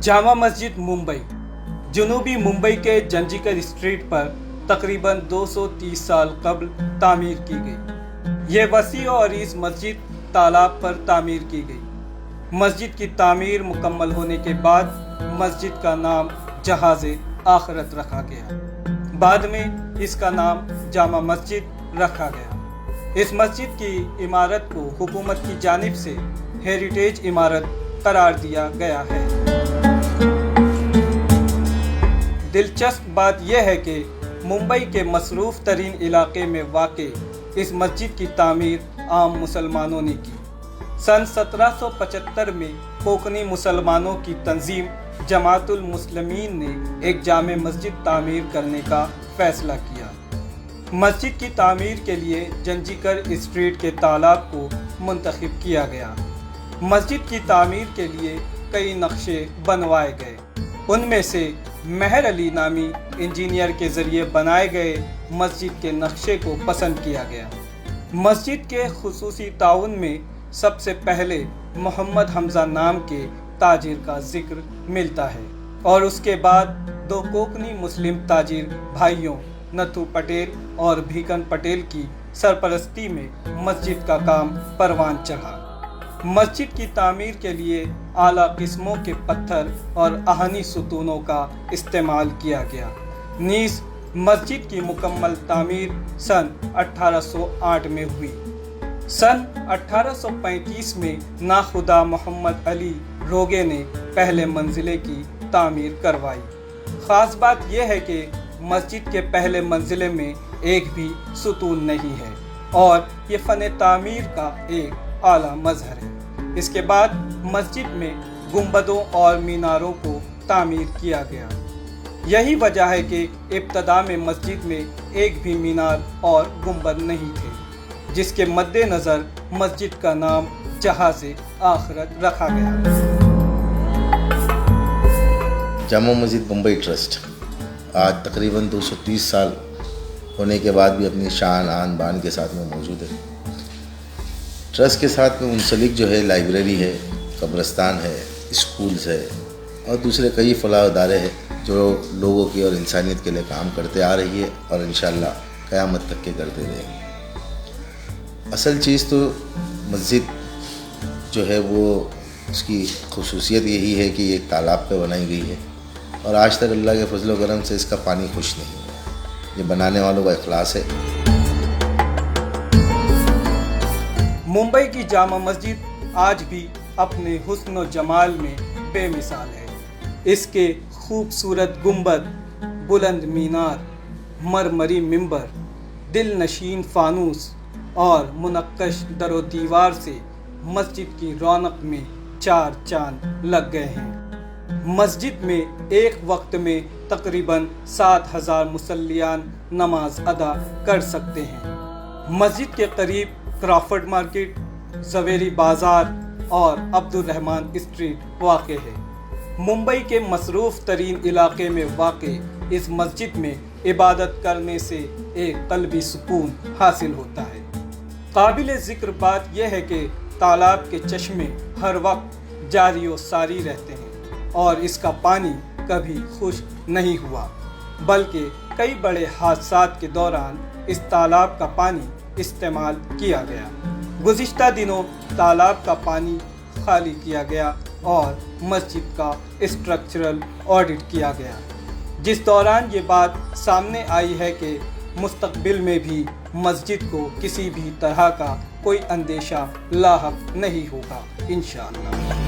जामा मस्जिद मुंबई जनूबी मुंबई के जंजीकर स्ट्रीट पर तकरीबन 230 साल कबल तामीर की गई। ये वसी और इस मस्जिद तालाब पर तामीर की गई। मस्जिद की तामीर मुकम्मल होने के बाद मस्जिद का नाम जहाज़े आखरत रखा गया। बाद में इसका नाम जामा मस्जिद रखा गया। इस मस्जिद की इमारत को हुकूमत की जानिब से हेरिटेज इमारत करार दिया गया है। दिलचस्प बात यह है कि मुंबई के मसरूफ़ तरीन इलाके में वाक़े इस मस्जिद की तामीर आम मुसलमानों ने की। सन 1775 में कोकनी मुसलमानों की तंजीम जमातुल मुस्लिमीन ने एक जामे मस्जिद तामीर करने का फैसला किया। मस्जिद की तामीर के लिए जंजीकर स्ट्रीट के तालाब को मुंतखब किया गया। मस्जिद की तामीर के लिए कई नक्शे बनवाए गए। उनमें से महर अली नामी इंजीनियर के ज़रिए बनाए गए मस्जिद के नक्शे को पसंद किया गया। मस्जिद के खुसूसी ताउन में सबसे पहले मोहम्मद हमज़ा नाम के ताजिर का जिक्र मिलता है और उसके बाद दो कोकनी मुस्लिम ताजिर भाइयों नथु पटेल और भीकन पटेल की सरपरस्ती में मस्जिद का काम परवान चढ़ा। मस्जिद की तामीर के लिए आला किस्मों के पत्थर और आहनी सुतूनों का इस्तेमाल किया गया। नीज़ मस्जिद की मुकम्मल तामीर सन 1808 में हुई। सन 1835 में नाखुदा मोहम्मद अली रोगे ने पहले मंजिले की तामीर करवाई। ख़ास बात यह है कि मस्जिद के पहले मंजिले में एक भी सुतून नहीं है और ये फ़न तामीर का एक आला मज़हर है। इसके बाद मस्जिद में गुंबदों और मीनारों को तामीर किया गया। यही वजह है कि इब्तदा में मस्जिद में एक भी मीनार और गुंबद नहीं थे, जिसके मद्देनज़र मस्जिद का नाम जहाज़े आखरत रखा गया। जामा मस्जिद मुंबई ट्रस्ट आज तकरीबन 230 साल होने के बाद भी अपनी शान आन बान के साथ में मौजूद है। ट्रस्ट के साथ में मुंसलिक जो है लाइब्रेरी है, कब्रस्तान है, स्कूल्स है और दूसरे कई फलाह इदारे हैं जो लोगों की और इंसानियत के लिए काम करते आ रही है और इंशाअल्लाह क़यामत तक के करते रहेंगे। असल चीज़ तो मस्जिद जो है वो उसकी खुसूसियत यही है कि एक तालाब पे बनाई गई है और आज तक अल्लाह के फजल व करम से इसका पानी खुश नहीं है। ये बनाने वालों का इखलास है। मुंबई की जामा मस्जिद आज भी अपने हुस्न व जमाल में बेमिसाल है। इसके खूबसूरत गुंबद, बुलंद मीनार, मरमरी मिंबर, दिल नशीन फानूस और मुनक्कश दरो दीवार से मस्जिद की रौनक में चार चांद लग गए हैं। मस्जिद में एक वक्त में तकरीबन 7000 मुसल्लियान नमाज अदा कर सकते हैं। मस्जिद के करीब क्राफर्ड मार्केट, ज़वेरी बाज़ार और अब्दुर्रहमान स्ट्रीट वाक़े है। मुंबई के मसरूफ़ तरीन इलाके में वाक़े इस मस्जिद में इबादत करने से एक क़ल्बी सुकून हासिल होता है। काबिल ज़िक्र बात यह है कि तालाब के चश्मे हर वक्त जारी व सारी रहते हैं और इसका पानी कभी खुश्क नहीं हुआ, बल्कि कई बड़े हादसात के दौरान इस तालाब का पानी इस्तेमाल किया गया। गुज़िश्ता दिनों तालाब का पानी खाली किया गया और मस्जिद का स्ट्रक्चरल ऑडिट किया गया, जिस दौरान ये बात सामने आई है कि मुस्तक़बिल में भी मस्जिद को किसी भी तरह का कोई अंदेशा लाहक नहीं होगा इंशाअल्लाह।